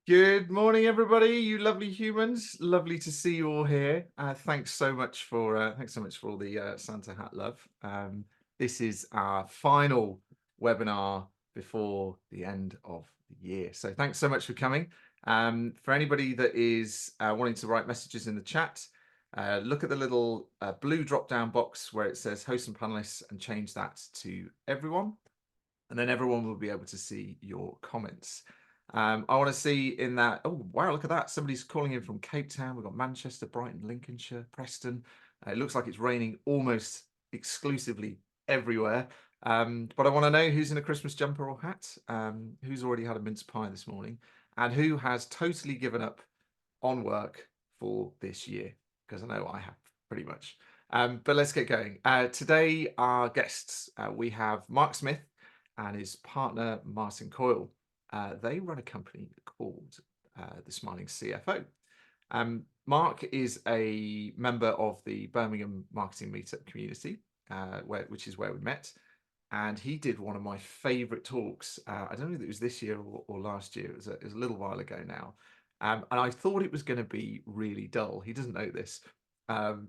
Good morning, everybody. You lovely humans. Lovely to see you all here. Thanks so much for all the Santa hat love. This is our final webinar before the end of the year. So thanks so much for coming. For anybody that is wanting to write messages in the chat, look at the little blue drop-down box where it says hosts and panelists and change that to everyone. And then everyone will be able to see your comments. I want to see in that. Oh, wow, look at that. Somebody's calling in from Cape Town. We've got Manchester, Brighton, Lincolnshire, Preston. It looks like it's raining almost exclusively everywhere. But I want to know who's in a Christmas jumper or hat, who's already had a mince pie this morning, and who has totally given up on work for this year, because I know I have pretty much. But let's get going. Today, our guests, we have Mark Smith and his partner, Martin Coyle. They run a company called the Smiling CFO. Mark is a member of the Birmingham Marketing Meetup community, which is where we met. And he did one of my favorite talks. I don't know if it was this year or last year. It was a little while ago now. And I thought it was going to be really dull. He doesn't know this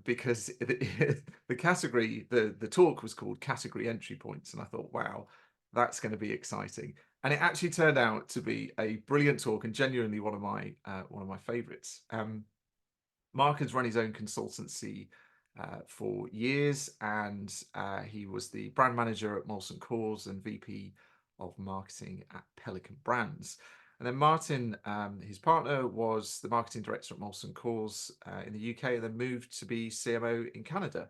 because the category, the talk was called Category Entry Points. And I thought, wow, that's going to be exciting. And it actually turned out to be a brilliant talk and genuinely one of my favorites. Mark has run his own consultancy for years, and he was the brand manager at Molson Coors and VP of marketing at Pelican Brands. And then Martin, his partner, was the marketing director at Molson Coors in the UK, and then moved to be CMO in Canada.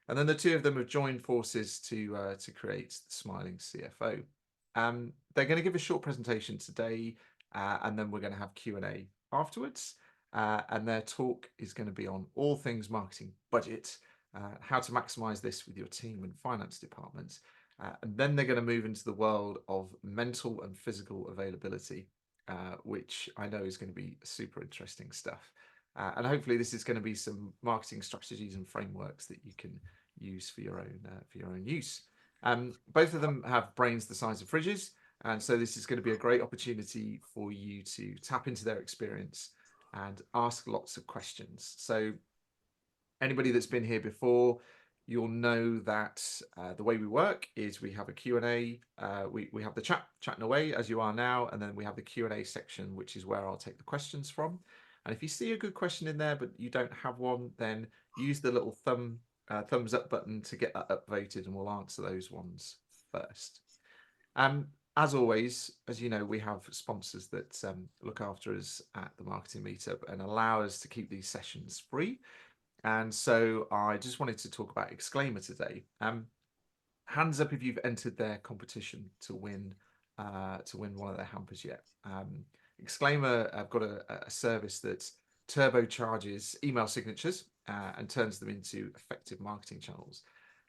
And then the two of them have joined forces to create the Smiling CFO. They're going to give a short presentation today, and then we're going to have Q&A afterwards. And their talk is going to be on all things marketing budget, how to maximize this with your team and finance departments. And then they're going to move into the world of mental and physical availability, which I know is going to be super interesting stuff. And hopefully this is going to be some marketing strategies and frameworks that you can use for your own use. Both of them have brains the size of fridges, and so this is going to be a great opportunity for you to tap into their experience and ask lots of questions. So anybody that's been here before, you'll know that the way we work is we have a Q&A. We have the chatting away as you are now, and then we have the Q&A section, which is where I'll take the questions from. And if you see a good question in there, but you don't have one, then use the little thumbs up button to get that upvoted, and we'll answer those ones first. As always, as you know, we have sponsors that look after us at the Marketing Meetup and allow us to keep these sessions free. And so I just wanted to talk about Exclaimer today. Hands up if you've entered their competition to win one of their hampers yet. Exclaimer have got a service that turbocharges email signatures and turns them into effective marketing channels.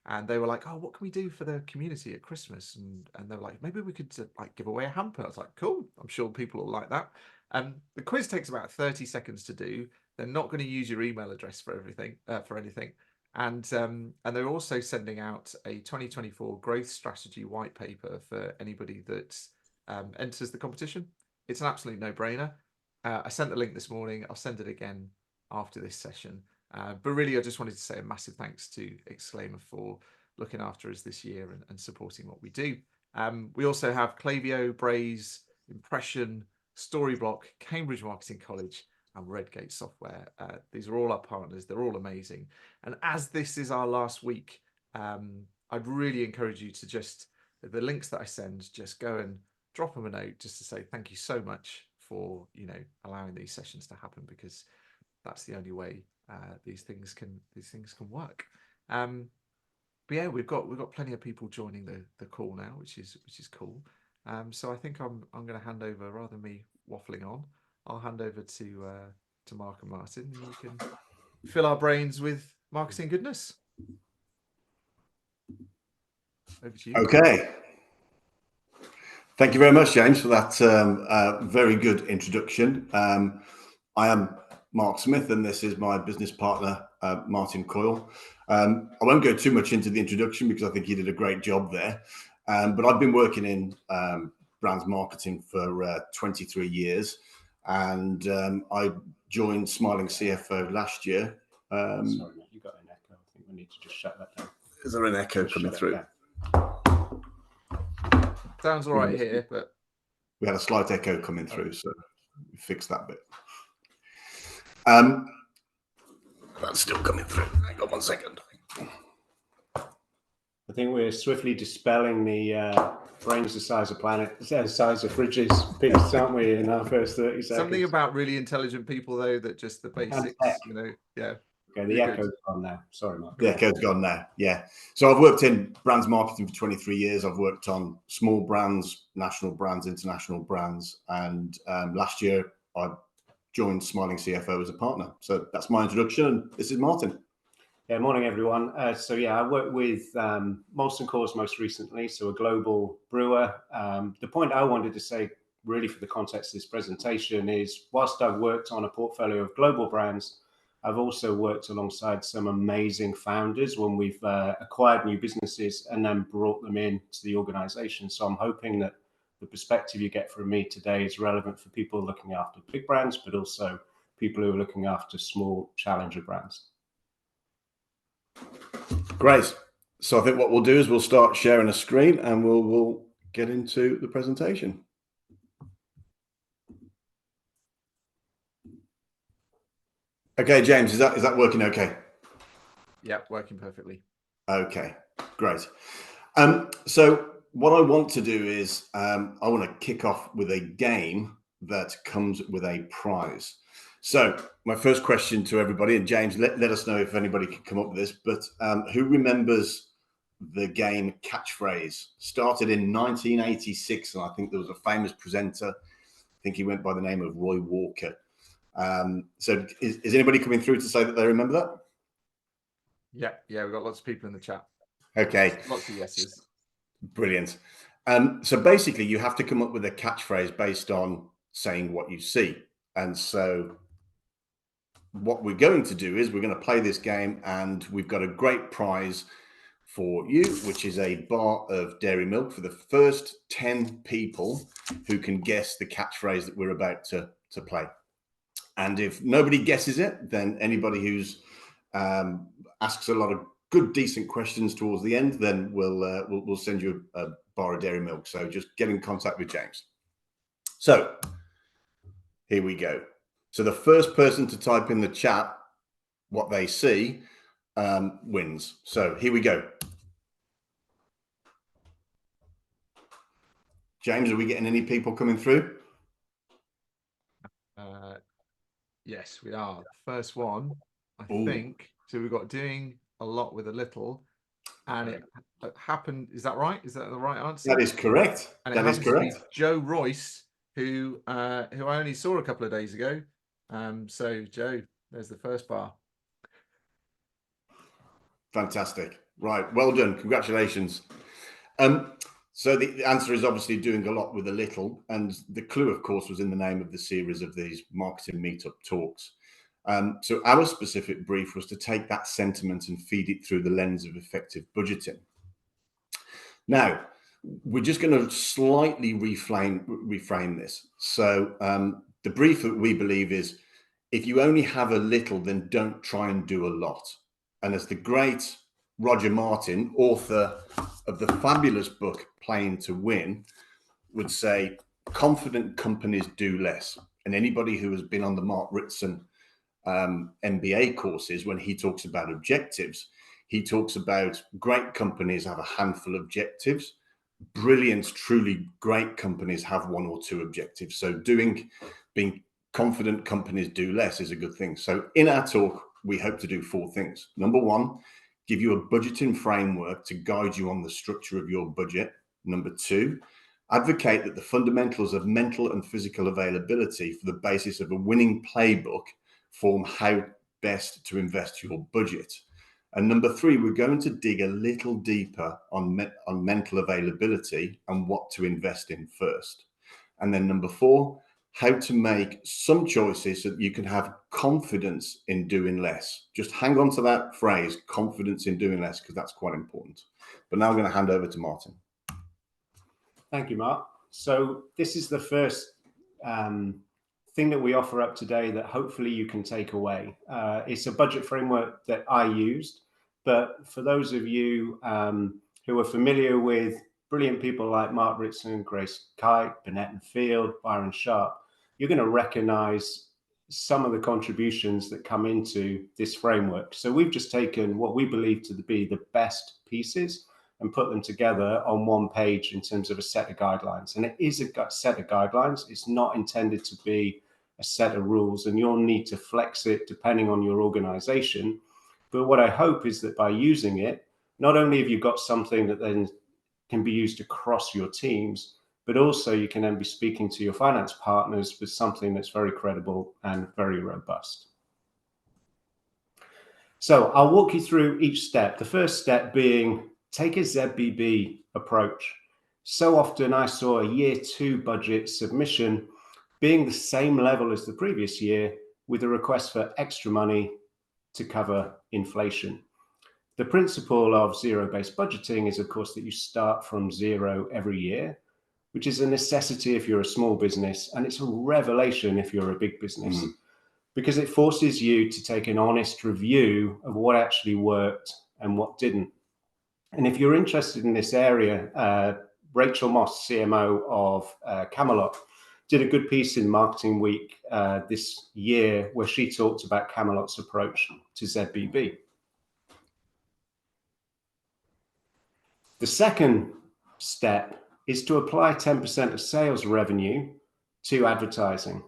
And they were like, "Oh, what can we do for the community at Christmas?" And they were like, "Maybe we could like give away a hamper." I was like, "Cool, I'm sure people will like that." The quiz takes about 30 seconds to do. They're not going to use your email address for everything for anything. And they're also sending out a 2024 growth strategy white paper for anybody that enters the competition. It's an absolute no-brainer. I sent the link this morning. I'll send it again after this session. But really, I just wanted to say a massive thanks to Exclaimer for looking after us this year and supporting what we do. We also have Klaviyo, Braze, Impression, Storyblock, Cambridge Marketing College, and Redgate Software. These are all our partners. They're all amazing. And as this is our last week, I'd really encourage you to just, the links that I send, just go and drop them a note just to say thank you so much for, allowing these sessions to happen, because that's the only way these things can work. But yeah, we've got plenty of people joining the call now, which is cool. So I think I'm going to hand over, rather than me waffling on, I'll hand over to Mark and Martin, and you can fill our brains with marketing goodness. Over to you. Okay. Thank you very much, James, for that very good introduction. I am Mark Smith, and this is my business partner, Martin Coyle. I won't go too much into the introduction because I think he did a great job there. But I've been working in brands marketing for 23 years. and I joined Smiling CFO last year. Sorry, mate, you got an echo. I think we need to just shut that down. Is there an echo coming through? Sounds all right here, but we had a slight echo coming through, so we fixed that bit. That's still coming through. Hang on 1 second. I think we're swiftly dispelling the brains the size of size of fridges piece, aren't we, in our first 30 seconds? Something about really intelligent people, though, that just the basics, you know, yeah. Okay, the echo's gone now. Sorry, Mark. The echo's gone now, yeah. So I've worked in brands marketing for 23 years. I've worked on small brands, national brands, international brands. And last year, I joined Smiling CFO as a partner. So that's my introduction. And this is Martin. Yeah, morning, everyone. So yeah, I worked with Molson Coors most recently, so a global brewer. The point I wanted to say, really for the context of this presentation, is whilst I've worked on a portfolio of global brands, I've also worked alongside some amazing founders when we've acquired new businesses and then brought them into the organization. So I'm hoping that the perspective you get from me today is relevant for people looking after big brands, but also people who are looking after small challenger brands. Great. So I think what we'll do is we'll start sharing a screen and we'll get into the presentation. Okay, James, is that working okay? Yeah, working perfectly. Okay, great. So what I want to do is I want to kick off with a game that comes with a prize. So my first question to everybody, and James, let us know if anybody can come up with this, but who remembers the game Catchphrase? Started in 1986, and I think there was a famous presenter. I think he went by the name of Roy Walker. So is anybody coming through to say that they remember that? Yeah, we've got lots of people in the chat. Okay. Lots of yeses. Brilliant. So basically you have to come up with a catchphrase based on saying what you see. And so what we're going to do is we're going to play this game, and we've got a great prize for you, which is a bar of dairy milk for the first 10 people who can guess the catchphrase that we're about to play. And if nobody guesses it, then anybody who's asks a lot of good, decent questions towards the end, then we'll send you a bar of dairy milk. So just get in contact with James. So here we go. So the first person to type in the chat what they see wins. So here we go. James, are we getting any people coming through? Yes, we are. First one, I think. So we've got doing a lot with a little, and it happened. Is that right? Is that the right answer? That is correct. And it happens to be Joe Royce, who I only saw a couple of days ago. So Joe, there's the first bar. Fantastic. Right. Well done. Congratulations. So the answer is obviously doing a lot with a little, and the clue, of course, was in the name of the series of these marketing meetup talks. So our specific brief was to take that sentiment and feed it through the lens of effective budgeting. Now, we're just going to slightly reframe this. So the brief that we believe is, if you only have a little, then don't try and do a lot. And as the great Roger Martin, author of the fabulous book Playing to Win, would say, confident companies do less. And anybody who has been on the Mark Ritson MBA courses, when he talks about objectives, he talks about great companies have a handful of objectives. Brilliant, truly great companies have one or two objectives. So being confident companies do less is a good thing. So in our talk, we hope to do 4 things. Number 1, give you a budgeting framework to guide you on the structure of your budget. Number 2, advocate that the fundamentals of mental and physical availability for the basis of a winning playbook form how best to invest your budget. And number 3, we're going to dig a little deeper on mental availability and what to invest in first. And then number 4, how to make some choices so that you can have confidence in doing less. Just hang on to that phrase, confidence in doing less, because that's quite important. But now I'm going to hand over to Martin. Thank you, Mark. So this is the first thing that we offer up today that hopefully you can take away. It's a budget framework that I used, but for those of you who are familiar with brilliant people like Mark Ritson, Grace Kite, Burnett and Field, Byron Sharp, you're going to recognize some of the contributions that come into this framework. So we've just taken what we believe to be the best pieces and put them together on one page in terms of a set of guidelines. And it is a set of guidelines. It's not intended to be a set of rules, and you'll need to flex it depending on your organization. But what I hope is that by using it, not only have you got something that then can be used across your teams, but also you can then be speaking to your finance partners with something that's very credible and very robust. So I'll walk you through each step. The first step being take a ZBB approach. So often I saw a year 2 budget submission being the same level as the previous year with a request for extra money to cover inflation. The principle of zero-based budgeting is, of course, that you start from zero every year, which is a necessity if you're a small business, and it's a revelation if you're a big business, because it forces you to take an honest review of what actually worked and what didn't. And if you're interested in this area, Rachel Moss, CMO of Camelot, did a good piece in Marketing Week this year where she talked about Camelot's approach to ZBB. The second step is to apply 10% of sales revenue to advertising.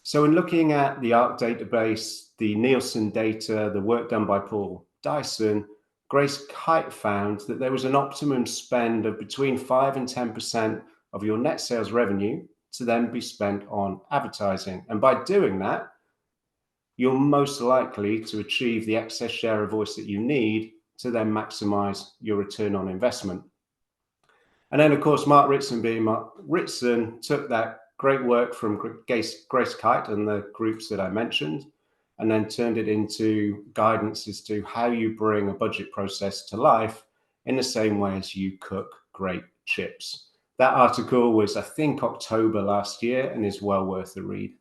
So in looking at the ARC database, the Nielsen data, the work done by Paul Dyson, Grace Kite found that there was an optimum spend of between 5 and 10% of your net sales revenue to then be spent on advertising. And by doing that, you're most likely to achieve the excess share of voice that you need to then maximize your return on investment. And then, of course, Mark Ritson, being Mark Ritson, took that great work from Grace Kite and the groups that I mentioned, and then turned it into guidance as to how you bring a budget process to life in the same way as you cook great chips. That article was, I think, October last year and is well worth a read.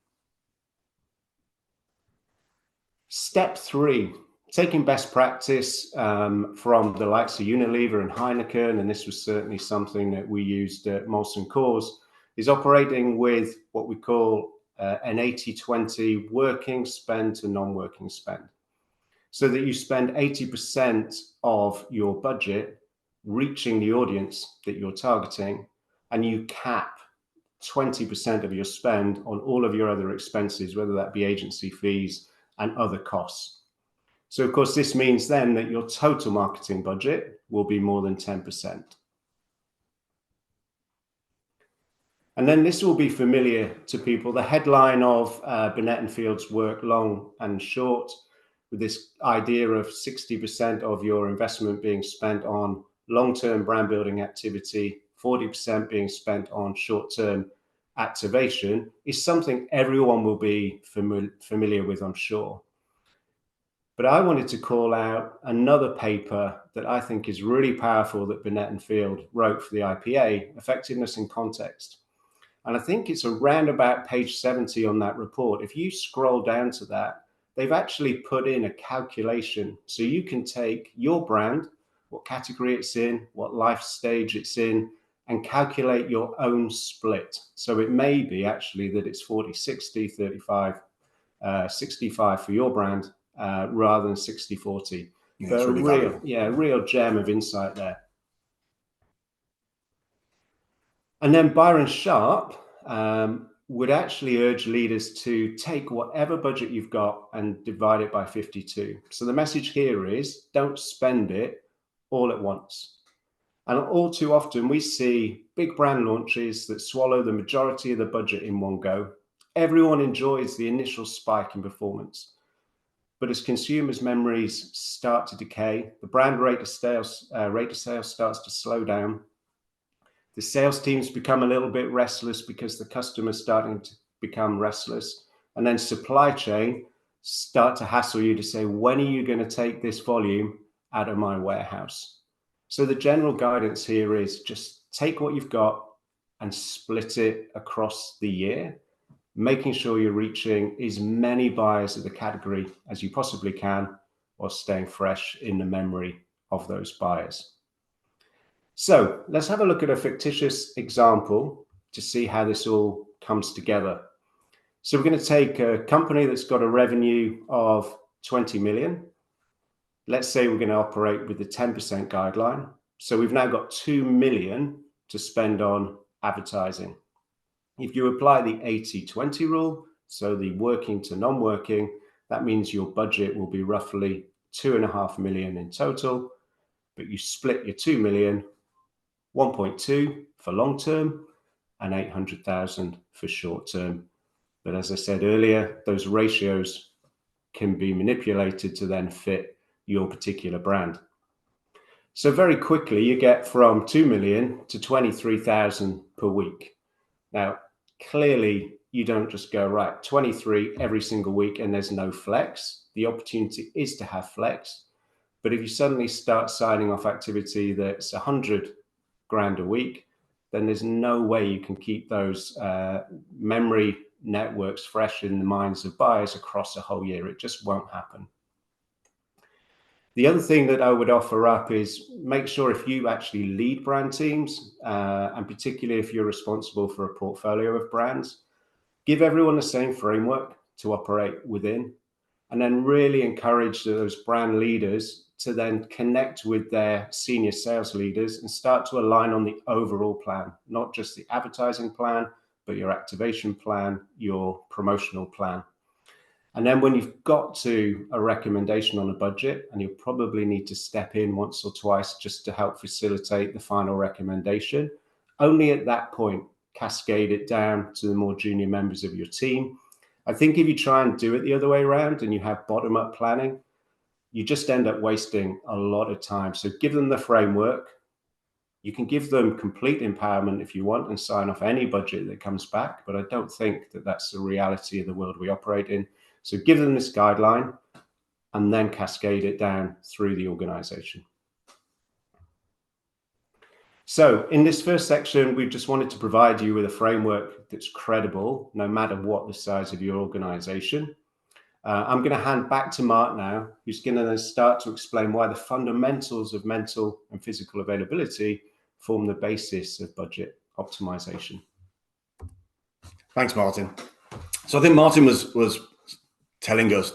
Step 3, taking best practice from the likes of Unilever and Heineken, and this was certainly something that we used at Molson Coors, is operating with what we call an 80-20 working spend to non-working spend, so that you spend 80% of your budget reaching the audience that you're targeting, and you cap 20% of your spend on all of your other expenses, whether that be agency fees and other costs. So of course, this means then that your total marketing budget will be more than 10%. And then this will be familiar to people. The headline of Burnett and Field's work, Long and Short, with this idea of 60% of your investment being spent on long-term brand building activity, 40% being spent on short-term activation, is something everyone will be familiar with, I'm sure. But I wanted to call out another paper that I think is really powerful that Burnett and Field wrote for the IPA, Effectiveness in Context. And I think it's around about page 70 on that report. If you scroll down to that, they've actually put in a calculation. So you can take your brand, what category it's in, what life stage it's in, and calculate your own split. So it may be actually that it's 40-60, 35-65 for your brand, rather than 60-40. Yeah, but really a real gem of insight there. And then Byron Sharp would actually urge leaders to take whatever budget you've got and divide it by 52. So the message here is don't spend it all at once. And all too often we see big brand launches that swallow the majority of the budget in one go. Everyone enjoys the initial spike in performance. But as consumers' memories start to decay, the brand rate of sales starts to slow down. The sales teams become a little bit restless because the customer's starting to become restless. And then supply chain start to hassle you to say, when are you going to take this volume out of my warehouse? So the general guidance here is just take what you've got and split it across the year. making sure you're reaching as many buyers of the category as you possibly can, or staying fresh in the memory of those buyers. So let's have a look at a fictitious example to see how this all comes together. So we're going to take a company that's got a revenue of 20 million. Let's say we're going to operate with the 10% guideline. So we've now got 2 million to spend on advertising. If you apply the 80-20 rule, so the working to non-working, that means your budget will be roughly 2.5 million in total, but you split your 2 million, 1.2 for long term and 800,000 for short term. But as I said earlier, those ratios can be manipulated to then fit your particular brand. So very quickly you get from 2 million to 23,000 per week. Now, clearly you don't just go, right, 23 every single week and there's no flex. The opportunity is to have flex. But if you suddenly start signing off activity that's 100 grand a week, then there's no way you can keep those memory networks fresh in the minds of buyers across a whole year. It just won't happen. The other thing that I would offer up is make sure if you actually lead brand teams, and particularly if you're responsible for a portfolio of brands, give everyone the same framework to operate within, and then really encourage those brand leaders to then connect with their senior sales leaders and start to align on the overall plan, not just the advertising plan, but your activation plan, your promotional plan. And then when you've got to a recommendation on a budget, and you'll probably need to step in once or twice just to help facilitate the final recommendation, only at that point cascade it down to the more junior members of your team. I think if you try and do it the other way around and you have bottom-up planning, you just end up wasting a lot of time. So give them the framework. You can give them complete empowerment if you want and sign off any budget that comes back, but I don't think that that's the reality of the world we operate in. So give them this guideline and then cascade it down through the organization. So in this first section, we just wanted to provide you with a framework that's credible, no matter what the size of your organization. I'm going to hand back to Mark now, who's going to start to explain why the fundamentals of mental and physical availability form the basis of budget optimization. Thanks, Martin. So I think Martin was telling us,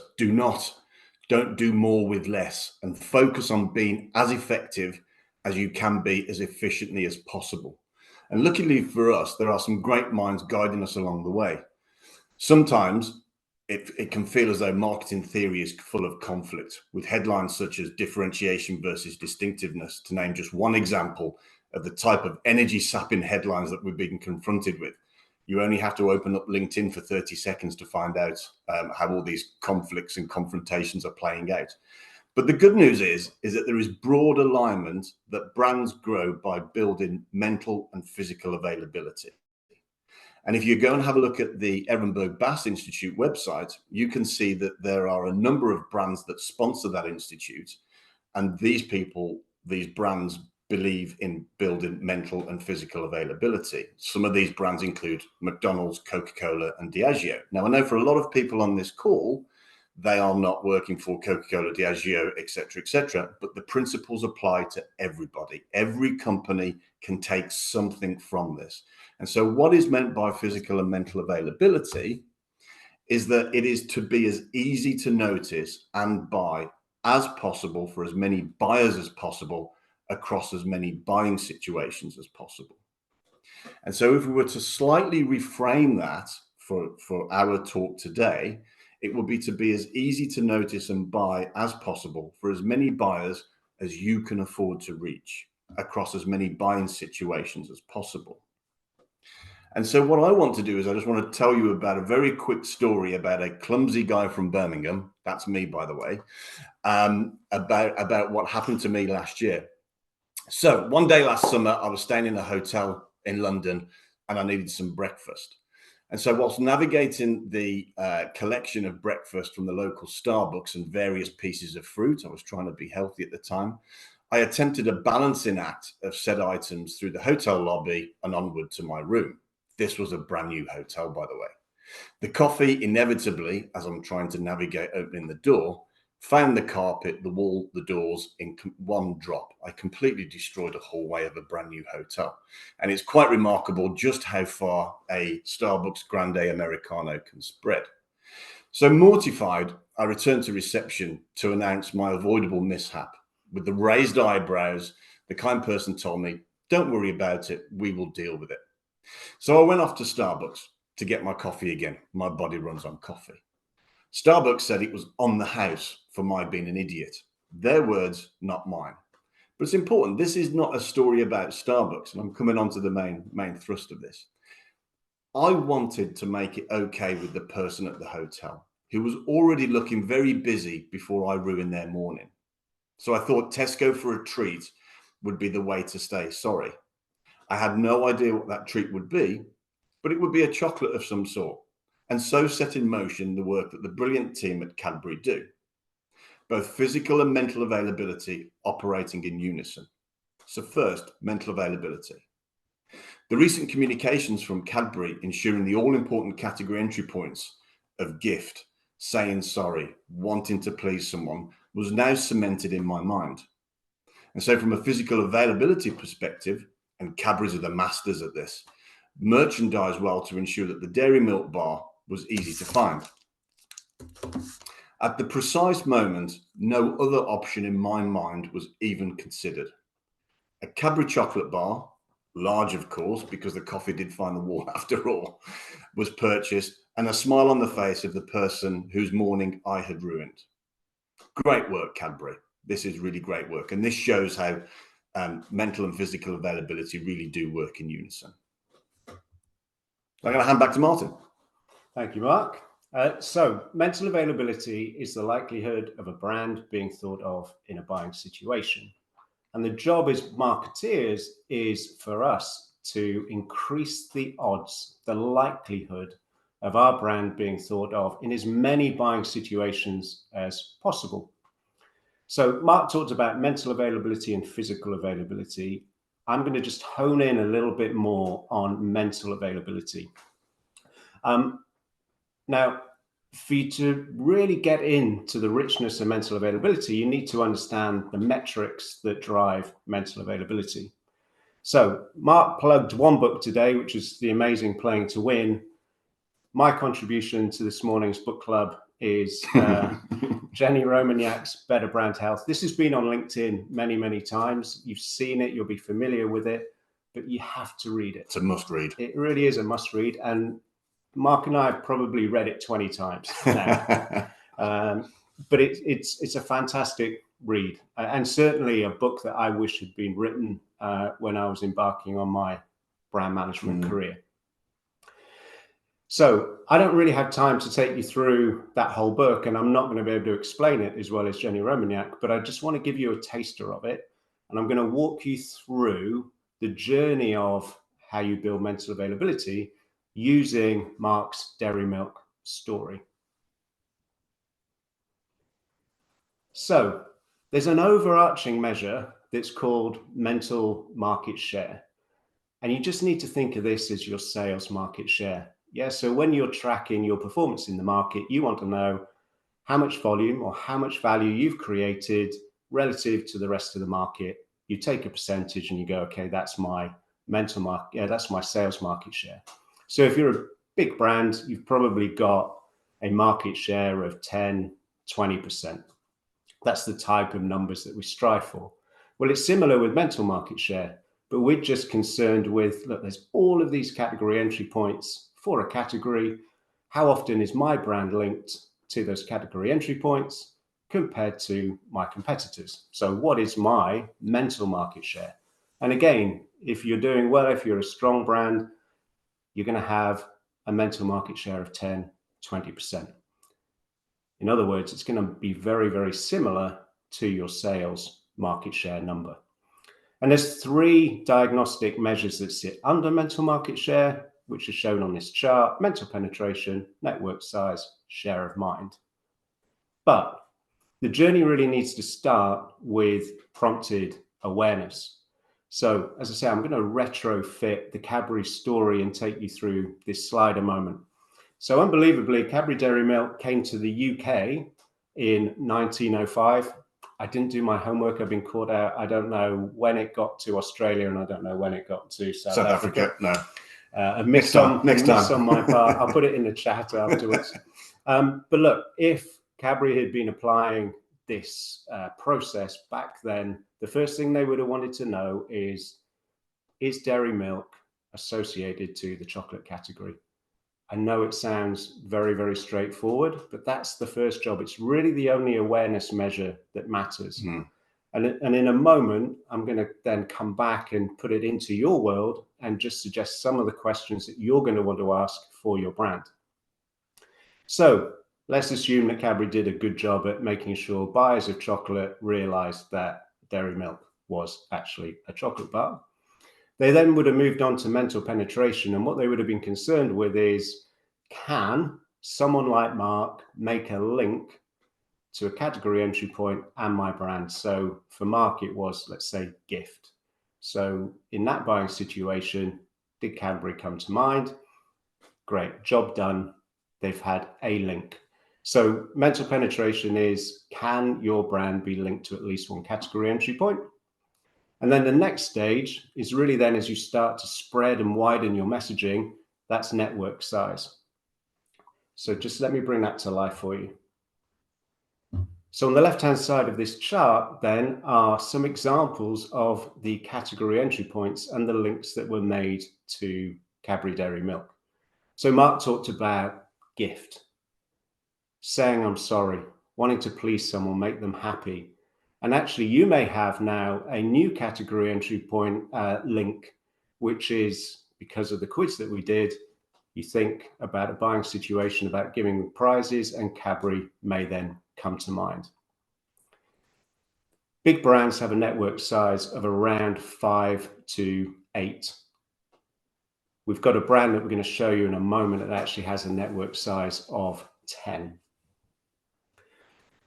don't do more with less, and focus on being as effective as you can be, as efficiently as possible. And luckily for us, there are some great minds guiding us along the way. Sometimes it can feel as though marketing theory is full of conflict, with headlines such as differentiation versus distinctiveness, to name just one example of the type of energy sapping headlines that we've been confronted with. You only have to open up LinkedIn for 30 seconds to find out how all these conflicts and confrontations are playing out. But the good news is that there is broad alignment that brands grow by building mental and physical availability. And if you go and have a look at the Ehrenberg Bass Institute website, you can see that there are a number of brands that sponsor that institute. And these brands believe in building mental and physical availability. Some of these brands include McDonald's, Coca-Cola, and Diageo. Now, I know for a lot of people on this call, they are not working for Coca-Cola, Diageo, etc., but the principles apply to everybody. Every company can take something from this. And so what is meant by physical and mental availability is that it is to be as easy to notice and buy as possible for as many buyers as possible across as many buying situations as possible. And so if we were to slightly reframe that for our talk today, it will be to be as easy to notice and buy as possible for as many buyers as you can afford to reach across as many buying situations as possible. And so what I want to do is I just want to tell you about a very quick story about a clumsy guy from Birmingham. That's me, by the way, about what happened to me last year. So one day last summer, I was staying in a hotel in London and I needed some breakfast. And so whilst navigating the collection of breakfast from the local Starbucks and various pieces of fruit, I was trying to be healthy at the time, I attempted a balancing act of said items through the hotel lobby and onward to my room. This was a brand new hotel, by the way. The coffee inevitably, as I'm trying to navigate opening the door, found the carpet, the wall, the doors in one drop. I completely destroyed a hallway of a brand new hotel. And it's quite remarkable just how far a Starbucks Grande Americano can spread. So mortified, I returned to reception to announce my avoidable mishap. With the raised eyebrows, the kind person told me, "Don't worry about it, we will deal with it." So I went off to Starbucks to get my coffee again. My body runs on coffee. Starbucks said it was on the house for my being an idiot. Their words, not mine. But it's important. This is not a story about Starbucks, and I'm coming on to the main thrust of this. I wanted to make it okay with the person at the hotel who was already looking very busy before I ruined their morning. So I thought Tesco for a treat would be the way to stay sorry. I had no idea what that treat would be, but it would be a chocolate of some sort, and so set in motion the work that the brilliant team at Cadbury do. Both physical and mental availability operating in unison. So first, mental availability. The recent communications from Cadbury ensuring the all-important category entry points of gift, saying sorry, wanting to please someone was now cemented in my mind. And so from a physical availability perspective, and Cadbury's are the masters at this, merchandise well to ensure that the dairy milk bar was easy to find. At the precise moment, no other option in my mind was even considered. A Cadbury chocolate bar, large of course, because the coffee did find the wall after all, was purchased, and a smile on the face of the person whose morning I had ruined. Great work, Cadbury. This is really great work. And this shows how mental and physical availability really do work in unison. I'm going to hand back to Martin. Thank you, Mark. So mental availability is the likelihood of a brand being thought of in a buying situation. And the job as marketeers is for us to increase the odds, the likelihood of our brand being thought of in as many buying situations as possible. So Mark talked about mental availability and physical availability. I'm going to just hone in a little bit more on mental availability. Now, for you to really get into the richness of mental availability, you need to understand the metrics that drive mental availability. So Mark plugged one book today, which is The Amazing Playing to Win. My contribution to this morning's book club is Jenny Romaniak's Better Brand Health. This has been on LinkedIn many, many times. You've seen it, you'll be familiar with it, but you have to read it. It's a must read. It really is a must read. And Mark and I have probably read it 20 times now. But it's a fantastic read, and certainly a book that I wish had been written when I was embarking on my brand management career. So I don't really have time to take you through that whole book, and I'm not going to be able to explain it as well as Jenny Romaniak, but I just want to give you a taster of it. And I'm going to walk you through the journey of how you build mental availability using Mark's dairy milk story. So there's an overarching measure that's called mental market share. And you just need to think of this as your sales market share. Yeah, so when you're tracking your performance in the market, you want to know how much volume or how much value you've created relative to the rest of the market. You take a percentage and you go, okay, that's my mental market, yeah, that's my sales market share. So if you're a big brand, you've probably got a market share of 10, 20%. That's the type of numbers that we strive for. Well, it's similar with mental market share, but we're just concerned with, look, there's all of these category entry points for a category. How often is my brand linked to those category entry points compared to my competitors? So what is my mental market share? And again, if you're doing well, if you're a strong brand, you're going to have a mental market share of 10, 20%. In other words, it's going to be very, very similar to your sales market share number. And there's three diagnostic measures that sit under mental market share, which is shown on this chart: mental penetration, network size, share of mind. But the journey really needs to start with prompted awareness. So as I say, I'm going to retrofit the Cadbury story and take you through this slide a moment. So unbelievably, Cadbury Dairy Milk came to the UK in 1905. I didn't do my homework. I've been caught out. I don't know when it got to Australia, and I don't know when it got to South Africa. No. A miss on my part. I'll put it in the chat afterwards. But look, if Cadbury had been applying this process back then, the first thing they would have wanted to know is dairy milk associated to the chocolate category? I know it sounds very, very straightforward, but that's the first job. It's really the only awareness measure that matters. Mm. And in a moment, I'm going to then come back and put it into your world and just suggest some of the questions that you're going to want to ask for your brand. So let's assume that Cadbury did a good job at making sure buyers of chocolate realized that dairy milk was actually a chocolate bar. They then would have moved on to mental penetration, and what they would have been concerned with is, can someone like Mark make a link to a category entry point and my brand? So for Mark, it was, let's say, gift. So in that buying situation, did Cadbury come to mind? Great, job done. They've had a link. So mental penetration is, can your brand be linked to at least one category entry point? And then the next stage is really then as you start to spread and widen your messaging, that's network size. So just let me bring that to life for you. So on the left-hand side of this chart then are some examples of the category entry points and the links that were made to Cadbury Dairy Milk. So Mark talked about gift, saying I'm sorry, wanting to please someone, make them happy. And actually, you may have now a new category entry point link, which is because of the quiz that we did. You think about a buying situation, about giving prizes, and Cadbury may then come to mind. Big brands have a network size of around 5 to 8. We've got a brand that we're going to show you in a moment that actually has a network size of 10.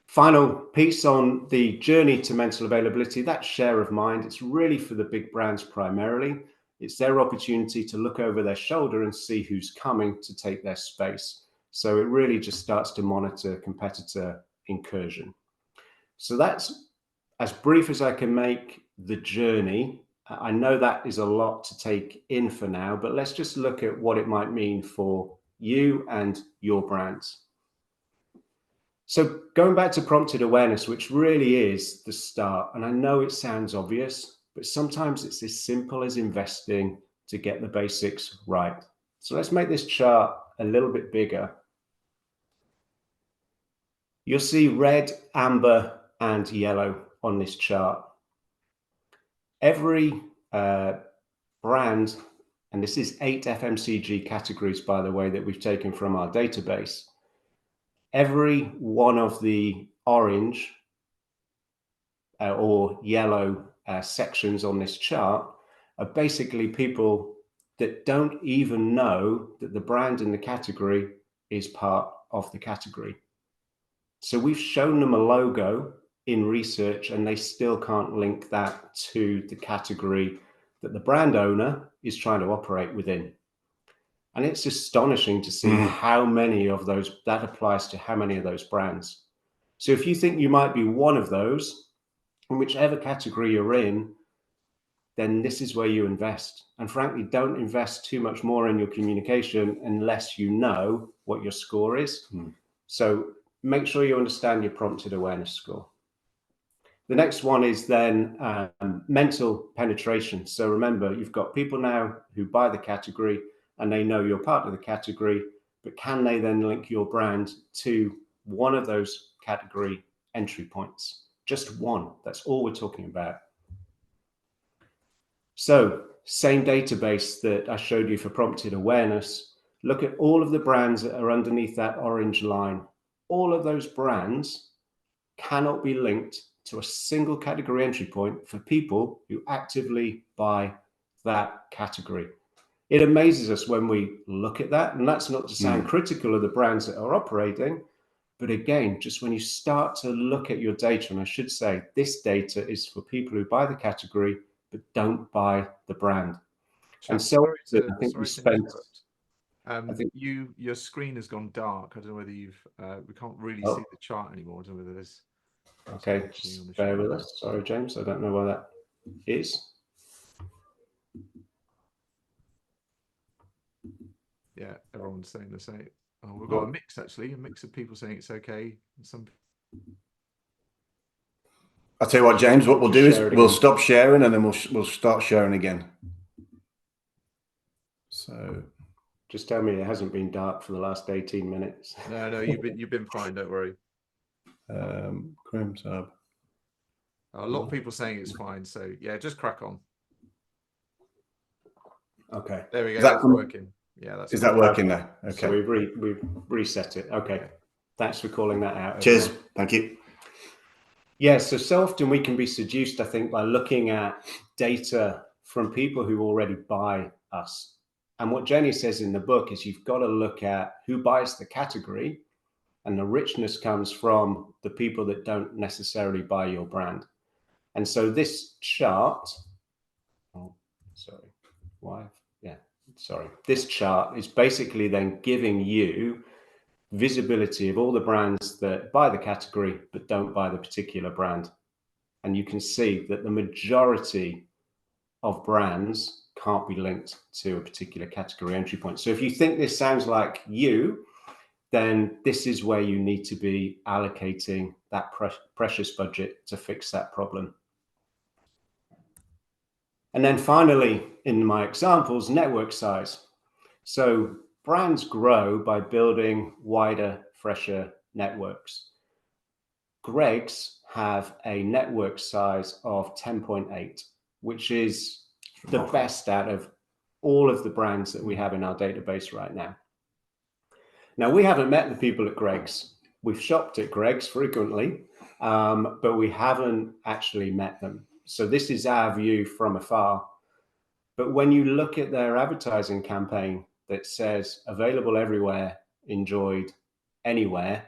Final piece on the journey to mental availability, that share of mind. It's really for the big brands primarily. It's their opportunity to look over their shoulder and see who's coming to take their space. So it really just starts to monitor competitor incursion. So that's as brief as I can make the journey. I know that is a lot to take in for now, but let's just look at what it might mean for you and your brands. So going back to prompted awareness, which really is the start, and I know it sounds obvious, but sometimes it's as simple as investing to get the basics right. So let's make this chart a little bit bigger. You'll see red, amber, and yellow on this chart. Every brand, and this is 8 FMCG categories, by the way, that we've taken from our database. Every one of the orange or yellow sections on this chart are basically people that don't even know that the brand in the category is part of the category. So we've shown them a logo in research and they still can't link that to the category that the brand owner is trying to operate within. And it's astonishing to see how many of those, that applies to how many of those brands. So if you think you might be one of those, in whichever category you're in, then this is where you invest. And frankly, don't invest too much more in your communication unless you know what your score is. So make sure you understand your prompted awareness score. The next one is then mental penetration. So remember, you've got people now who buy the category and they know you're part of the category, but can they then link your brand to one of those category entry points? Just one, that's all we're talking about. So same database that I showed you for prompted awareness, look at all of the brands that are underneath that orange line. All of those brands cannot be linked to a single category entry point for people who actively buy that category. It amazes us when we look at that, and that's not to sound critical of the brands that are operating, but again, just when you start to look at your data, and I should say this data is for people who buy the category but don't buy the brand. And so I think we spent. I think. Your screen has gone dark. I don't know whether you've we can't really Oh. see the chart anymore. I don't know whether there's Okay, on just the bear with show. us. Sorry, James. I don't know why that is. Yeah, everyone's saying the same. Oh, we've got a mix actually, a mix of people saying it's okay. And some. I'll tell you what, James. What we'll do is we'll again. stop sharing and then we'll start sharing again. So just tell me it hasn't been dark for the last 18 minutes. No, you've been fine. Don't worry. Chrome tab. A lot of people saying it's fine. So yeah, just crack on. Okay. There we go. That's working. Yeah, that's. Is that working now? Okay. So we've reset it. Okay. Thanks for calling that out. Cheers. Thank you. Yeah. So often we can be seduced, I think, by looking at data from people who already buy us. And what Jenny says in the book is you've got to look at who buys the category, and the richness comes from the people that don't necessarily buy your brand. And so this chart, this chart is basically then giving you visibility of all the brands that buy the category but don't buy the particular brand. And you can see that the majority of brands can't be linked to a particular category entry point. So if you think this sounds like you, then this is where you need to be allocating that precious budget to fix that problem. And then finally, in my examples, network size. So brands grow by building wider, fresher networks. Greggs have a network size of 10.8, which is the best out of all of the brands that we have in our database right now. Now, we haven't met the people at Greggs. We've shopped at Greggs frequently, but we haven't actually met them. So this is our view from afar. But when you look at their advertising campaign that says available everywhere, enjoyed anywhere,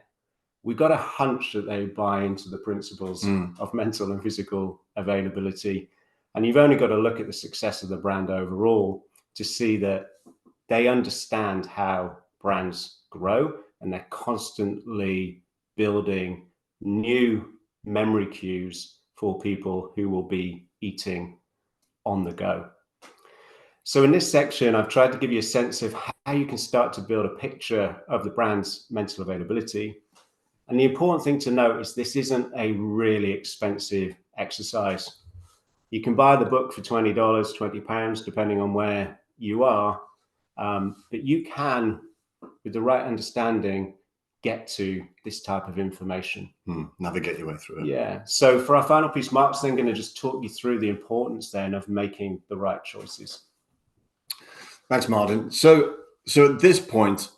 we got a hunch that they buy into the principles of mental and physical availability. And you've only got to look at the success of the brand overall to see that they understand how brands grow, and they're constantly building new memory cues for people who will be eating on the go. So in this section, I've tried to give you a sense of how you can start to build a picture of the brand's mental availability. And the important thing to note is this isn't a really expensive exercise. You can buy the book for $20, £20, depending on where you are. But you can, with the right understanding, get to this type of information. Navigate your way through it. Yeah. So for our final piece, Mark's then going to just talk you through the importance then of making the right choices. Thanks, Martin. So at this point,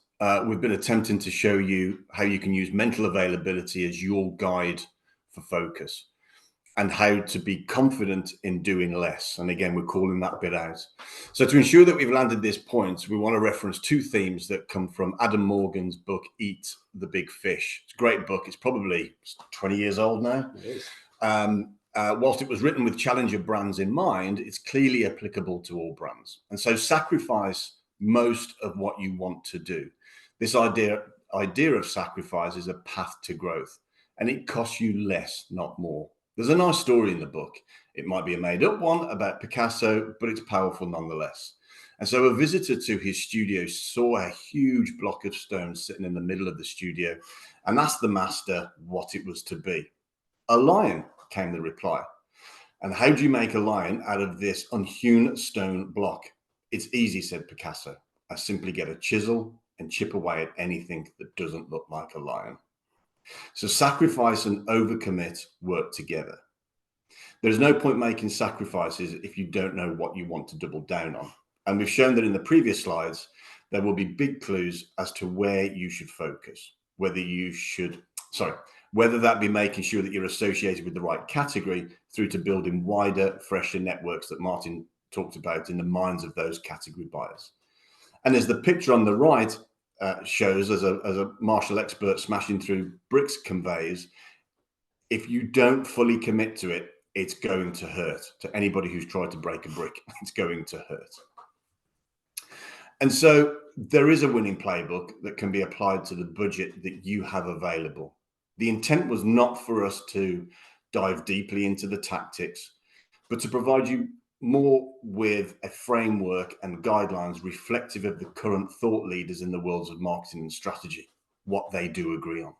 we've been attempting to show you how you can use mental availability as your guide for focus, and how to be confident in doing less. And again, we're calling that bit out. So to ensure that we've landed this point, we want to reference two themes that come from Adam Morgan's book, Eat the Big Fish. It's a great book. It's probably 20 years old now. It is. Whilst it was written with challenger brands in mind, it's clearly applicable to all brands. And so sacrifice most of what you want to do. This idea of sacrifice is a path to growth, and it costs you less, not more. There's a nice story in the book. It might be a made-up one about Picasso, but it's powerful nonetheless. And so a visitor to his studio saw a huge block of stone sitting in the middle of the studio and asked the master what it was to be. A lion, came the reply. And how do you make a lion out of this unhewn stone block? It's easy, said Picasso. I simply get a chisel and chip away at anything that doesn't look like a lion. So sacrifice and overcommit work together. There's no point making sacrifices if you don't know what you want to double down on. And we've shown that in the previous slides, there will be big clues as to where you should focus, whether that be making sure that you're associated with the right category through to building wider, fresher networks that Martin talked about in the minds of those category buyers. And as the picture on the right shows, as a martial expert smashing through bricks conveys, if you don't fully commit to it, it's going to hurt. To anybody who's tried to break a brick, it's going to hurt. And so there is a winning playbook that can be applied to the budget that you have available. The intent was not for us to dive deeply into the tactics, but to provide you more with a framework and guidelines reflective of the current thought leaders in the worlds of marketing and strategy, what they do agree on.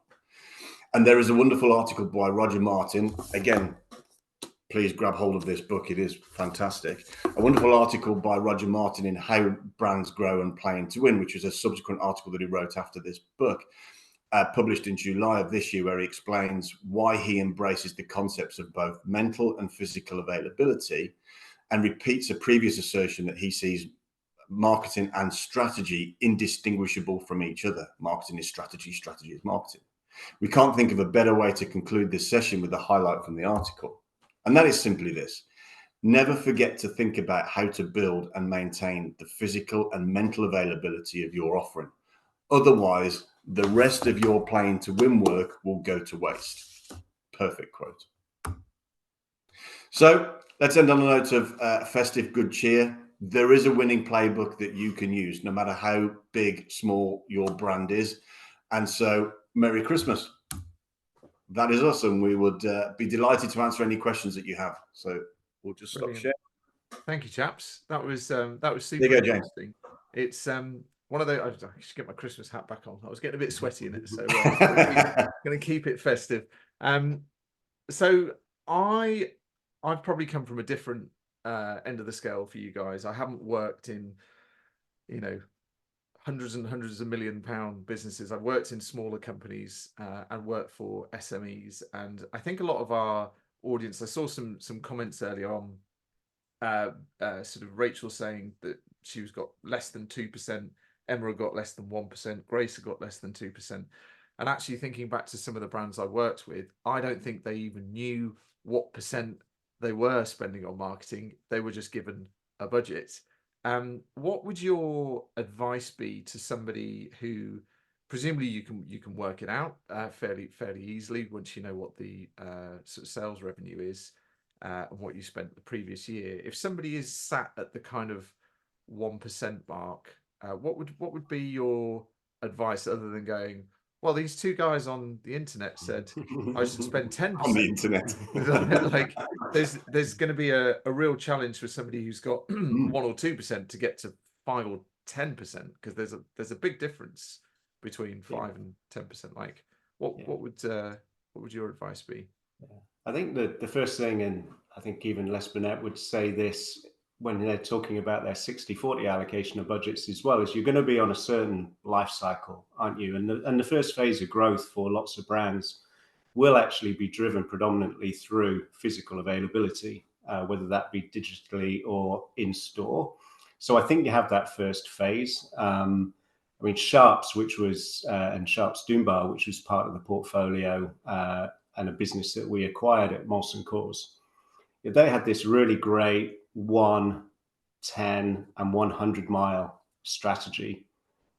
And there is a wonderful article by Roger Martin. Again, please grab hold of this book. It is fantastic. A wonderful article by Roger Martin in How Brands Grow and Playing to Win, which was a subsequent article that he wrote after this book, published in July of this year, where he explains why he embraces the concepts of both mental and physical availability, and repeats a previous assertion that he sees marketing and strategy indistinguishable from each other. Marketing is strategy, strategy is marketing. We can't think of a better way to conclude this session with a highlight from the article. And that is simply this: never forget to think about how to build and maintain the physical and mental availability of your offering. Otherwise, the rest of your playing to win work will go to waste. Perfect quote. So let's end on a note of festive good cheer. There is a winning playbook that you can use, no matter how big, small your brand is. And so, Merry Christmas. That is us, and we would be delighted to answer any questions that you have. So we'll just stop sharing. Thank you, chaps. That was super There you go, James. interesting. It's one of those. I should get my Christmas hat back on. I was getting a bit sweaty in it, so going to keep it festive. So I've probably come from a different end of the scale for you guys. I haven't worked in, hundreds and hundreds of £1 million businesses. I've worked in smaller companies and worked for SMEs. And I think a lot of our audience, I saw some comments earlier on, sort of Rachel saying that she's got less than 2%, Emma got less than 1%, Grace got less than 2%. And actually thinking back to some of the brands I worked with, I don't think they even knew what percent they were spending on marketing. They were just given a budget. What would your advice be to somebody who, presumably you can work it out fairly easily once you know what the sort of sales revenue is and what you spent the previous year? If somebody is sat at the kind of 1% mark, what would be your advice, other than going, well, these two guys on the internet said I should spend 10% on the internet? Like, there's going to be a real challenge for somebody who's got 1 or 2% to get to 5 or 10%, because there's a big difference between 5 and 10%. Like, what would your advice be? I think the first thing, and I think even Les Burnett would say this when they're talking about their 60-40 allocation of budgets as well, is you're going to be on a certain life cycle, aren't you? And the first phase of growth for lots of brands will actually be driven predominantly through physical availability, whether that be digitally or in store. So I think you have that first phase. I mean, Sharps, which was, and Sharps Dunbar, which was part of the portfolio and a business that we acquired at Molson Coors, they had this really great 1, 10 and 100 mile strategy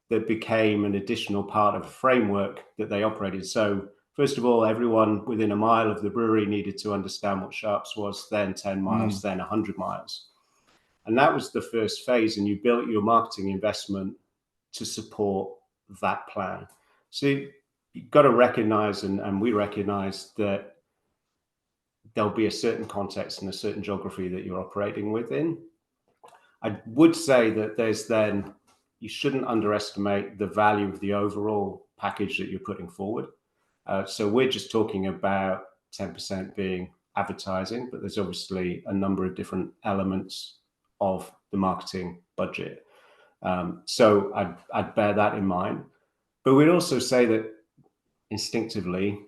that became an additional part of a framework that they operated. So first of all, everyone within a mile of the brewery needed to understand what Sharps was, then 10 miles, then 100 miles. And that was the first phase, and you built your marketing investment to support that plan. So you've got to recognize, and we recognize, that there'll be a certain context and a certain geography that you're operating within. I would say that you shouldn't underestimate the value of the overall package that you're putting forward. So we're just talking about 10% being advertising, but there's obviously a number of different elements of the marketing budget. So I'd bear that in mind. But we'd also say that instinctively,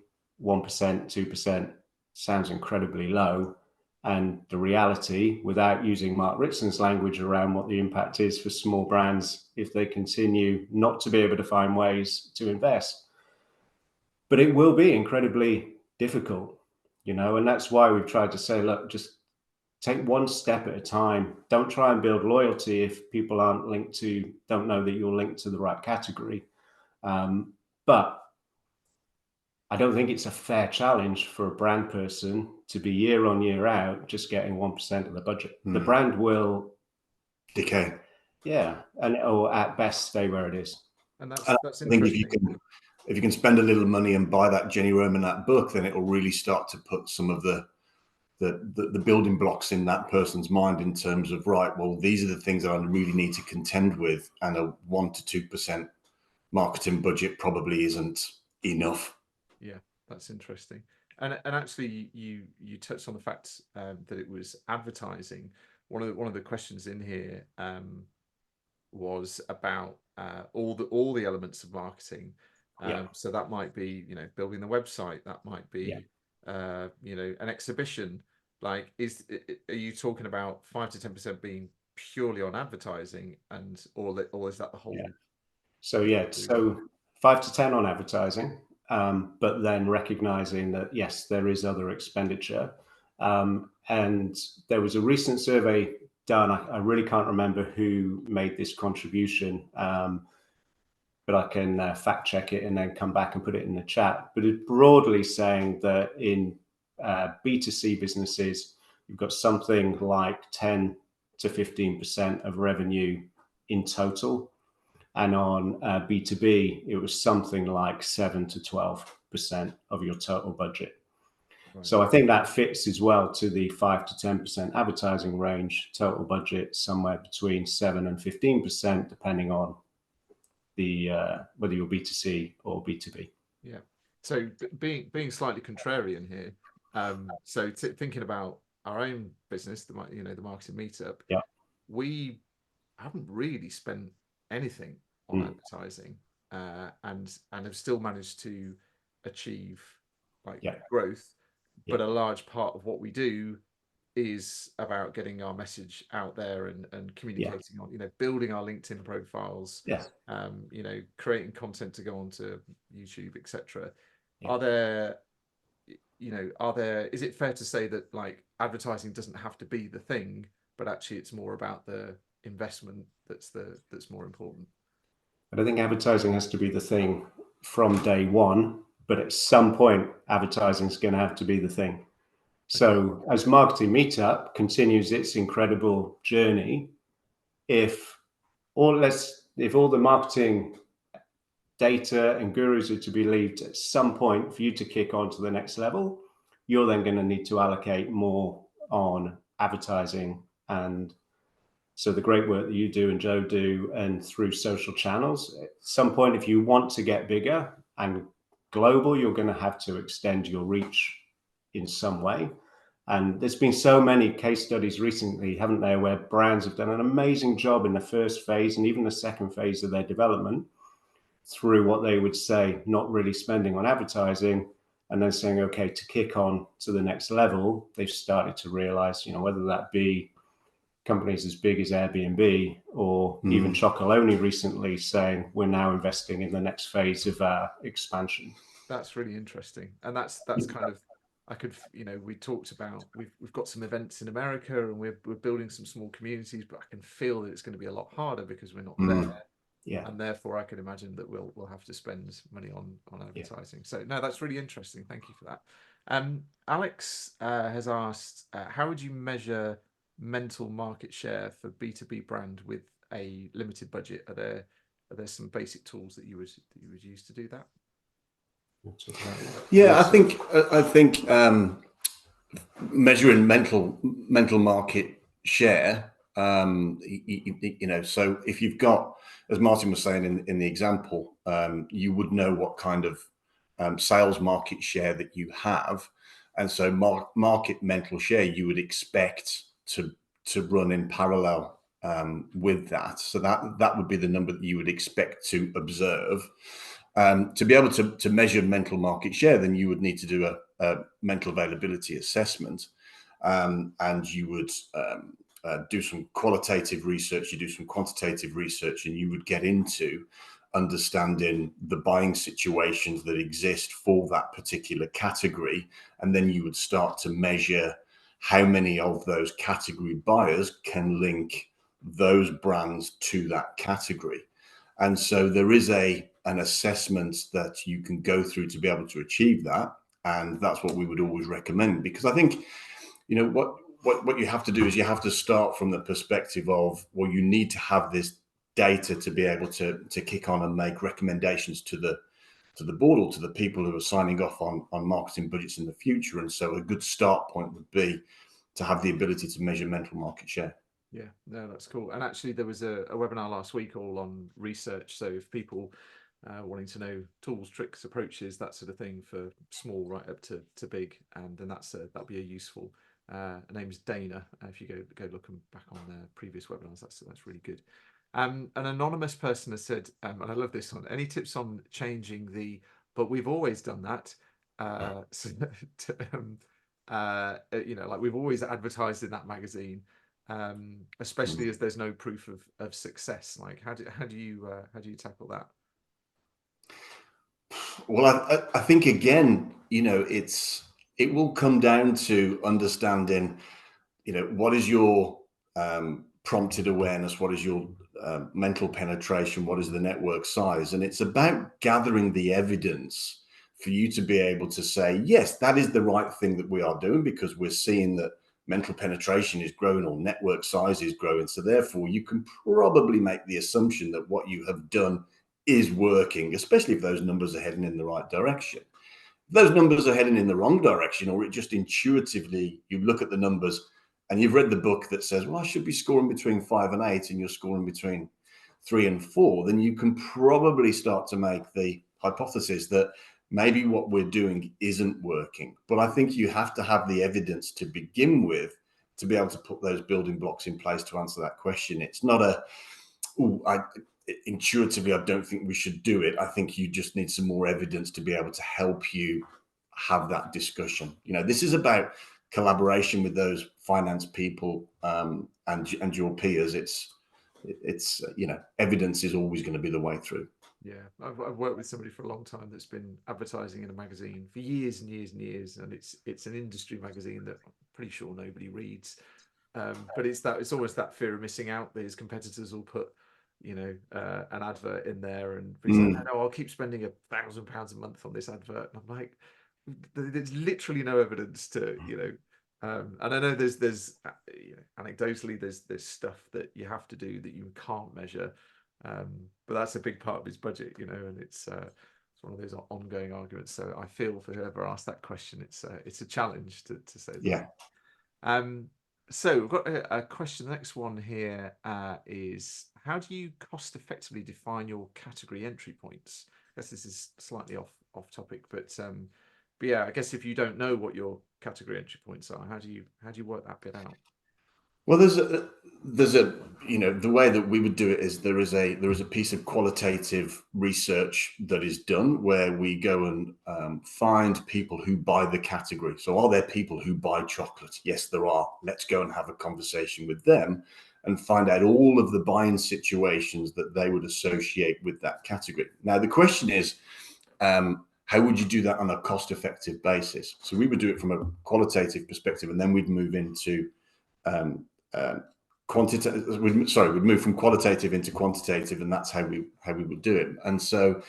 1%, 2% sounds incredibly low. And the reality, without using Mark Ritson's language around what the impact is for small brands if they continue not to be able to find ways to invest. But it will be incredibly difficult, and that's why we've tried to say, look, just take one step at a time. Don't try and build loyalty if people don't know that you're linked to the right category. But I don't think it's a fair challenge for a brand person to be year on year out just getting 1% of the budget. The brand will decay. Yeah, and or at best stay where it is. And And that's I think interesting. if you can spend a little money and buy that Jenny Romanat book, then it will really start to put some of the building blocks in that person's mind in terms of, right, well, these are the things that I really need to contend with, and a 1 to 2% marketing budget probably isn't enough. Yeah, that's interesting. And actually, you touched on the fact that it was advertising. One of the questions in here was about all the elements of marketing. So that might be, you know, building the website. That might be, you know, an exhibition. Like, are you talking about 5 to 10% being purely on advertising, and or is that the whole? So 5 to 10 on advertising, but then recognizing that yes, there is other expenditure. And there was a recent survey done. I really can't remember who made this contribution, but I can fact check it and then come back and put it in the chat. But it's broadly saying that in B2C businesses, you've got something like 10 to 15% of revenue in total. And on B2B, it was something like 7 to 12% of your total budget. Right. So I think that fits as well to the 5 to 10% advertising range, total budget somewhere between 7 and 15%, depending on the whether you're B2C or B2B. Yeah. So being slightly contrarian here, so thinking about our own business, the marketing meetup, Yeah. we haven't really spent anything on advertising, and have still managed to achieve growth. But a large part of what we do is about getting our message out there and communicating on, you know, building our LinkedIn profiles, you know, creating content to go onto YouTube, etc. Are there, you know, is it fair to say that like advertising doesn't have to be the thing, but actually it's more about the investment that's more important? I don't think advertising has to be the thing from day one, but at some point, advertising is going to have to be the thing. So as Marketing Meetup continues its incredible journey, if all the marketing data and gurus are to be believed, at some point for you to kick on to the next level, you're then going to need to allocate more on advertising. And so the great work that you do and Joe do, and through social channels, at some point, if you want to get bigger and global, you're going to have to extend your reach in some way. And there's been so many case studies recently, haven't there, where brands have done an amazing job in the first phase and even the second phase of their development through what they would say not really spending on advertising, and then saying, okay, to kick on to the next level, they've started to realize, you know, whether that be companies as big as Airbnb or even Chocolonely recently saying we're now investing in the next phase of our expansion. That's really interesting, and that's kind of, I could, you know, we talked about we've got some events in America and we're building some small communities, but I can feel that it's going to be a lot harder because we're not there. Yeah. And therefore I can imagine that we'll have to spend money on advertising. So no, that's really interesting. Thank you for that. Alex has asked, how would you measure mental market share for B2B brand with a limited budget? Are there some basic tools that you would use to do that? Yeah, I think measuring mental market share, you know, so if you've got, as Martin was saying in the example, you would know what kind of sales market share that you have, and so market mental share you would expect to run in parallel with that. So that would be the number that you would expect to observe. To be able to measure mental market share, then you would need to do a mental availability assessment, and you would do some qualitative research, you do some quantitative research, and you would get into understanding the buying situations that exist for that particular category. And then you would start to measure how many of those category buyers can link those brands to that category. And so there is an assessment that you can go through to be able to achieve that. And that's what we would always recommend, because I think, you know, what you have to do is you have to start from the perspective of, well, you need to have this data to be able to kick on and make recommendations to the board or to the people who are signing off on marketing budgets in the future. And so a good start point would be to have the ability to measure mental market share. Yeah, no, that's cool. And actually, there was a webinar last week all on research. So if people wanting to know tools, tricks, approaches, that sort of thing for small right up to big, and then that'll be a useful. Her name's Dana. If you go look back on their previous webinars, that's really good. An anonymous person has said, and I love this one. Any tips on changing the? But we've always done that. Like we've always advertised in that magazine. Especially as there's no proof of success. Like how do you tackle that? Well, I think again, it will come down to understanding, what is your prompted awareness, what is your mental penetration, what is the network size, and it's about gathering the evidence for you to be able to say, yes, that is the right thing that we are doing, because we're seeing that mental penetration is growing or network size is growing. So therefore, you can probably make the assumption that what you have done is working, especially if those numbers are heading in the right direction. If those numbers are heading in the wrong direction, or it just intuitively, you look at the numbers and you've read the book that says, well, I should be scoring between 5 and 8, and you're scoring between 3 and 4, then you can probably start to make the hypothesis that maybe what we're doing isn't working. But I think you have to have the evidence to begin with to be able to put those building blocks in place to answer that question. It's not intuitively, I don't think we should do it. I think you just need some more evidence to be able to help you have that discussion. This is about collaboration with those finance people and your peers. It's evidence is always going to be the way through. Yeah, I've worked with somebody for a long time that's been advertising in a magazine for years and years and years, and it's an industry magazine that I'm pretty sure nobody reads. But it's almost that fear of missing out. These competitors will put, an advert in there, and he's like, no, I'll keep spending £1,000 a month on this advert, and I'm like, there's literally no evidence to, and I know there's anecdotally there's stuff that you have to do that you can't measure. But that's a big part of his budget, and it's one of those ongoing arguments. So I feel for whoever asked that question, it's a challenge to say that. Yeah. So we've got a question. The next one here is, how do you cost effectively define your category entry points? I guess this is slightly off topic, but yeah, I guess if you don't know what your category entry points are, how do you work that bit out? Well, there's a the way that we would do it is there is a piece of qualitative research that is done where we go and find people who buy the category. So are there people who buy chocolate? Yes, there are. Let's go and have a conversation with them and find out all of the buying situations that they would associate with that category. Now, the question is, how would you do that on a cost-effective basis? So we would do it from a qualitative perspective, and then we'd move into we'd move from qualitative into quantitative, and that's how we would do it. And so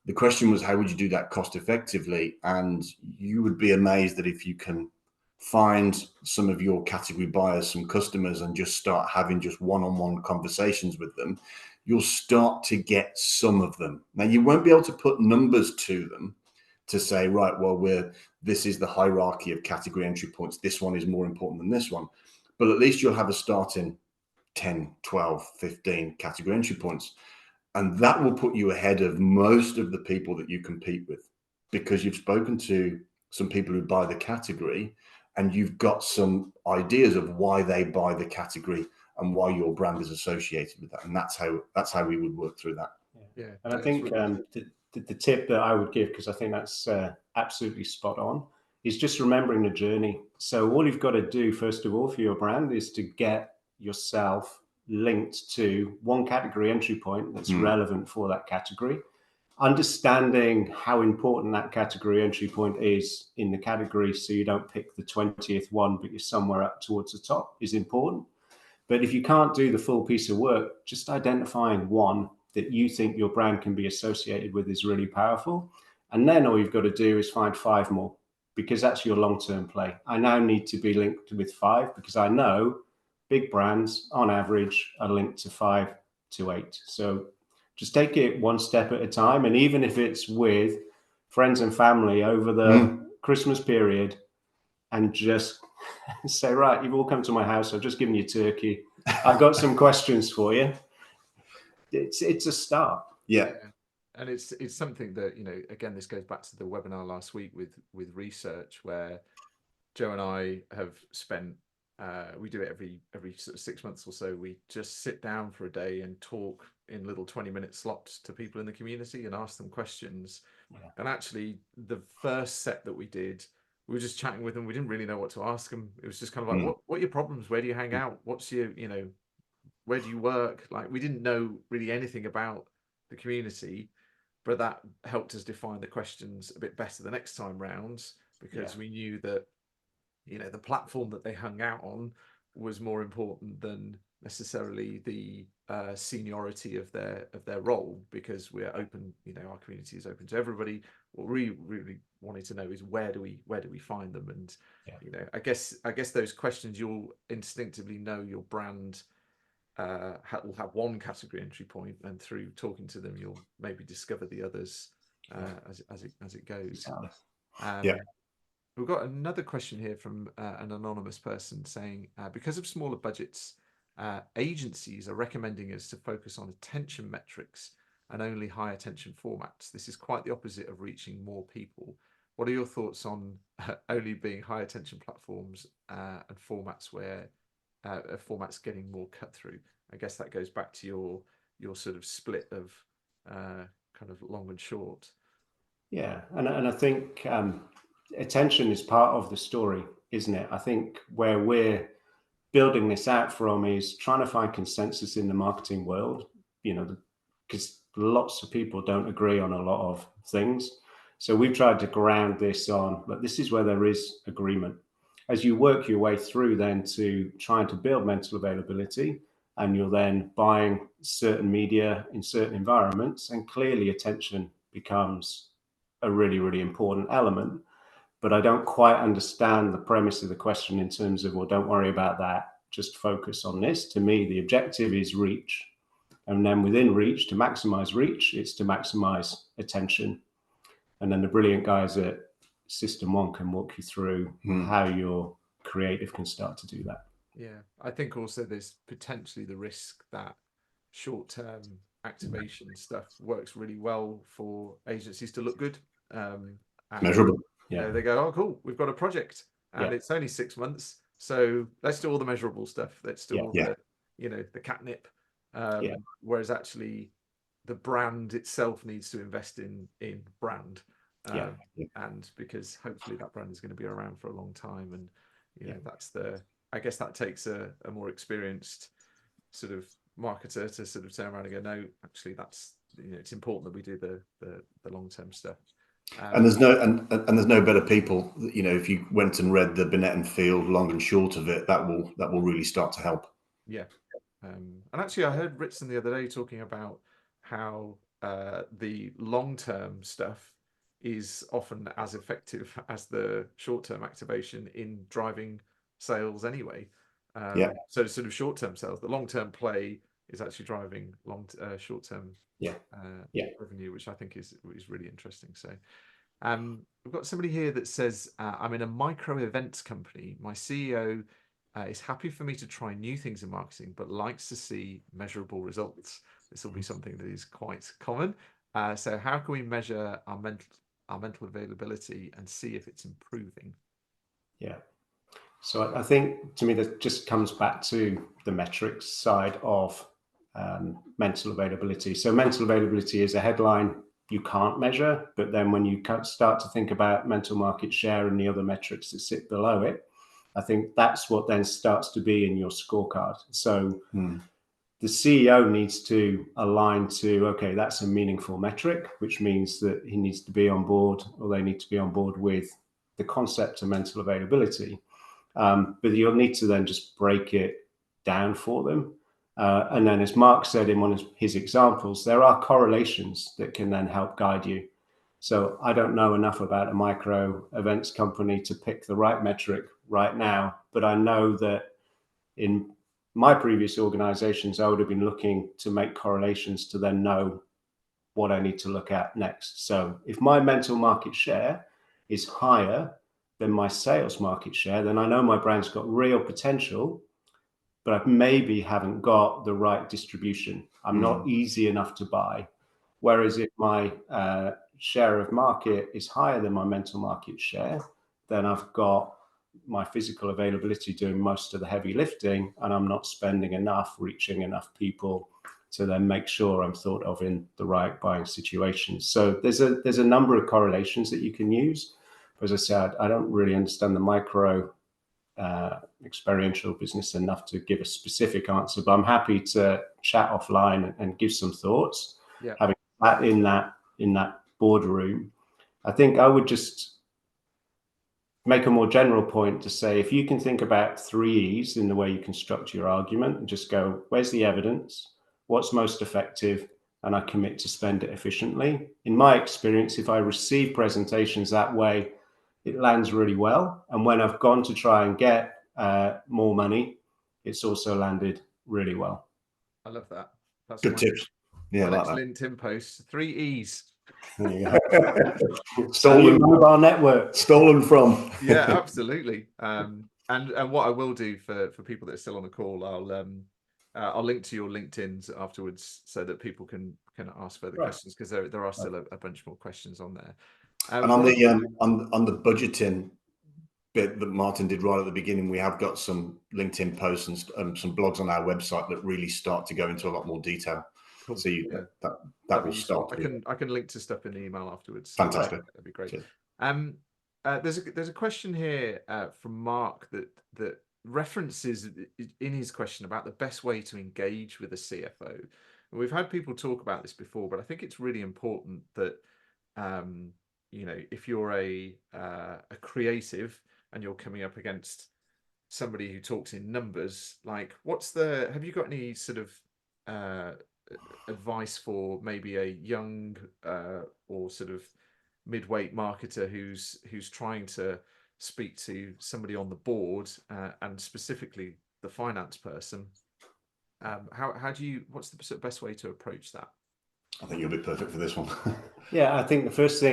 the question was, how would you do that cost effectively? And you would be amazed that if you can find some of your category buyers, some customers, and just start having just one-on-one conversations with them, you'll start to get some of them. Now, you won't be able to put numbers to them to say, right, well, this is the hierarchy of category entry points. This one is more important than this one. But at least you'll have a starting 10, 12, 15 category entry points. And that will put you ahead of most of the people that you compete with, because you've spoken to some people who buy the category and you've got some ideas of why they buy the category and why your brand is associated with that. And that's how we would work through that. Yeah. And I think the tip that I would give, because I think that's absolutely spot on, is just remembering the journey. So all you've got to do, first of all, for your brand is to get yourself linked to one category entry point that's relevant for that category. Understanding how important that category entry point is in the category, so you don't pick the 20th one, but you're somewhere up towards the top, is important. But if you can't do the full piece of work, just identifying one that you think your brand can be associated with is really powerful. And then all you've got to do is find 5 more. because that's your long-term play. I now need to be linked with 5 because I know big brands on average are linked to 5 to 8. So just take it one step at a time. And even if it's with friends and family over the Christmas period, and just say, right, you've all come to my house. I've just given you turkey. I've got some questions for you. It's a start. Yeah. And it's something that, you know, again, this goes back to the webinar last week with research, where Joe and I have spent, we do it every sort of 6 months or so. We just sit down for a day and talk in little 20-minute slots to people in the community and ask them questions. Yeah. And actually, the first set that we did, we were just chatting with them. We didn't really know what to ask them. It was just kind of like, what are your problems? Where do you hang out? What's your, you know, where do you work? Like, we didn't know really anything about the community, but that helped us define the questions a bit better the next time round, because we knew that, you know, the platform that they hung out on was more important than necessarily the seniority of their role, because we're open, you know, our community is open to everybody. What we really wanted to know is where do we find them? And you know, I guess those questions, you'll instinctively know your brand will have one category entry point, and through talking to them, you'll maybe discover the others as it goes. We've got another question here from an anonymous person saying, because of smaller budgets, agencies are recommending us to focus on attention metrics and only high attention formats. This is quite the opposite of reaching more people. What are your thoughts on only being high attention platforms and formats where formats getting more cut through? I guess that goes back to your sort of split of kind of long and short. Yeah, and I think attention is part of the story, isn't it? I think where we're building this out from is trying to find consensus in the marketing world, you know, because lots of people don't agree on a lot of things. So we've tried to ground this on, but this is where there is agreement. As you work your way through then to trying to build mental availability, and you're then buying certain media in certain environments, and clearly attention becomes a really, really important element. But I don't quite understand the premise of the question in terms of, well, don't worry about that, just focus on this. To me, the objective is reach. And then within reach, to maximize reach, it's to maximize attention. And then the brilliant guys at System 1 can walk you through how your creative can start to do that. Yeah, I think also there's potentially the risk that short-term activation stuff works really well for agencies to look good. Measurable. You know, they go, oh, cool, we've got a project and it's only 6 months. So let's do all the measurable stuff. Let's do all the, you know, the catnip. Whereas actually the brand itself needs to invest in brand. And because hopefully that brand is going to be around for a long time. And, you know, that's I guess that takes a more experienced sort of marketer to sort of turn around and go, no, actually that's, you know, it's important that we do the long-term stuff. And there's no better people, you know, if you went and read the Binet and Field long and short of it, that will really start to help. Yeah. And actually I heard Ritson the other day talking about how the long-term stuff is often as effective as the short-term activation in driving sales anyway. So sort of short-term sales, the long-term play is actually driving short-term revenue, which I think is really interesting. So we've got somebody here that says, I'm in a micro events company. My CEO is happy for me to try new things in marketing, but likes to see measurable results. This will be something that is quite common. So how can we measure our mental availability and see if it's improving? Yeah. So I think, to me, that just comes back to the metrics side of mental availability. So mental availability is a headline you can't measure, but then when you start to think about mental market share and the other metrics that sit below it, I think that's what then starts to be in your scorecard. So the CEO needs to align to, okay, that's a meaningful metric, which means that he needs to be on board, or they need to be on board with the concept of mental availability. But you'll need to then just break it down for them. And then, as Mark said in one of his examples, there are correlations that can then help guide you. So I don't know enough about a micro events company to pick the right metric right now, but I know that in my previous organizations, I would have been looking to make correlations to then know what I need to look at next. So if my mental market share is higher than my sales market share, then I know my brand's got real potential, but I maybe haven't got the right distribution. I'm not easy enough to buy. Whereas if my share of market is higher than my mental market share, then I've got my physical availability doing most of the heavy lifting, and I'm not spending enough, reaching enough people to then make sure I'm thought of in the right buying situations. So there's a number of correlations that you can use. But as I said, I don't really understand the micro experiential business enough to give a specific answer, but I'm happy to chat offline and give some thoughts. Yeah. Having that in that boardroom, I think I would just make a more general point to say, if you can think about 3 E's in the way you construct your argument and just go, where's the evidence? What's most effective? And I commit to spend it efficiently. In my experience, if I receive presentations that way, it lands really well. And when I've gone to try and get more money, it's also landed really well. I love that. That's Good tips. Yeah, my like next LinkedIn post. 3 E's. There you go. Stolen mobile network. Stolen from. Yeah, absolutely. And what I will do for people that are still on the call, I'll link to your LinkedIn's afterwards so that people can ask further questions, because there are still a bunch more questions on there. And on the budgeting bit that Martin did right at the beginning, we have got some LinkedIn posts and some blogs on our website that really start to go into a lot more detail. Cool. So that will start. I can link to stuff in the email afterwards. Fantastic. That'd be great. Cheers. There's a question here from Mark that references in his question about the best way to engage with a CFO. And we've had people talk about this before, but I think it's really important that if you're a creative and you're coming up against somebody who talks in numbers, like have you got any sort of advice for maybe a young or sort of mid-weight marketer who's trying to speak to somebody on the board and specifically the finance person? What's the sort of best way to approach that? I think you'll be perfect for this one. Yeah, I think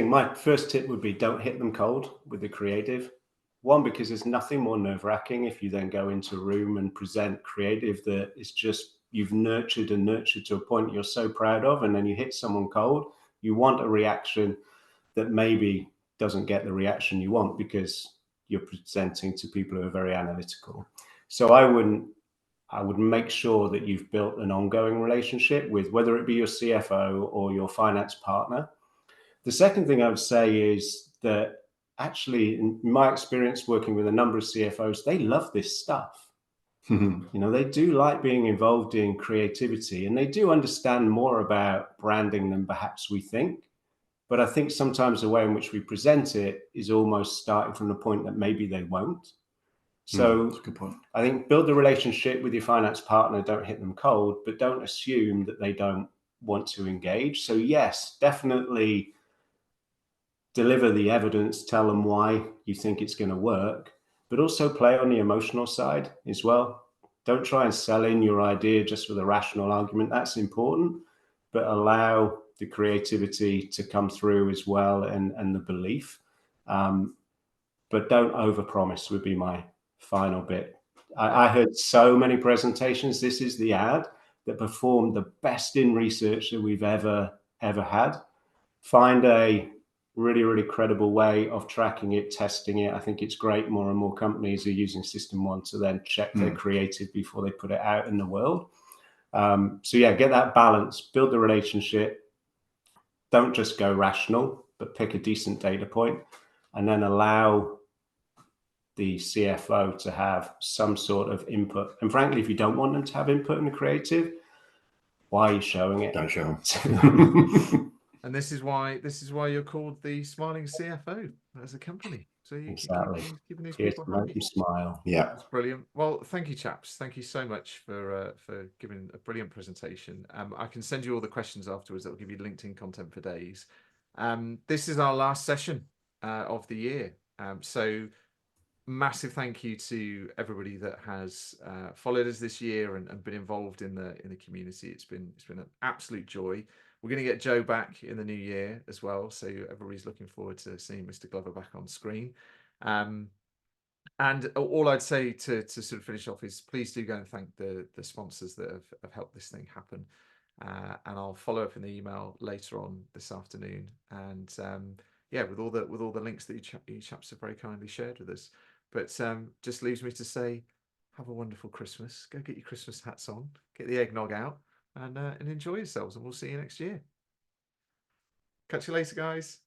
my first tip would be, don't hit them cold with the creative. One, because there's nothing more nerve-wracking if you then go into a room and present creative that is just, you've nurtured to a point you're so proud of, and then you hit someone cold. You want a reaction that maybe doesn't get the reaction you want because you're presenting to people who are very analytical. So I would make sure that you've built an ongoing relationship with, whether it be your CFO or your finance partner. The second thing I would say is that actually, in my experience working with a number of CFOs, they love this stuff. They do like being involved in creativity, and they do understand more about branding than perhaps we think. But I think sometimes the way in which we present it is almost starting from the point that maybe they won't. So that's a good point. I think build the relationship with your finance partner, don't hit them cold, but don't assume that they don't want to engage. So yes, definitely deliver the evidence, tell them why you think it's going to work, but also play on the emotional side as well. Don't try and sell in your idea just with a rational argument. That's important, but allow the creativity to come through as well, and the belief. But don't overpromise would be my final bit. I heard so many presentations. This is the ad that performed the best in research that we've ever had. Find a really, really credible way of tracking it, testing it. I think it's great. More and more companies are using System 1 to then check their creative before they put it out in the world. So yeah, get that balance, build the relationship. Don't just go rational, but pick a decent data point, and then allow the CFO to have some sort of input. And frankly, if you don't want them to have input in the creative, why are you showing it? Don't show them. And this is why you're called the Smiling CFO as a company. So you Exactly. keeping these Here people to make happy. them smile. Yeah, That's brilliant. Well, thank you, chaps. Thank you so much for giving a brilliant presentation. I can send you all the questions afterwards that will give you LinkedIn content for days. This is our last session of the year. So massive thank you to everybody that has followed us this year and been involved in the community. It's been an absolute joy. We're going to get Joe back in the new year as well, so everybody's looking forward to seeing Mr. Glover back on screen. And all I'd say to sort of finish off is please do go and thank the sponsors that have helped this thing happen. And I'll follow up in the email later on this afternoon. And yeah, with all the links that you chaps have very kindly shared with us. But just leaves me to say, have a wonderful Christmas. Go get your Christmas hats on, get the eggnog out, and enjoy yourselves. And we'll see you next year. Catch you later, guys.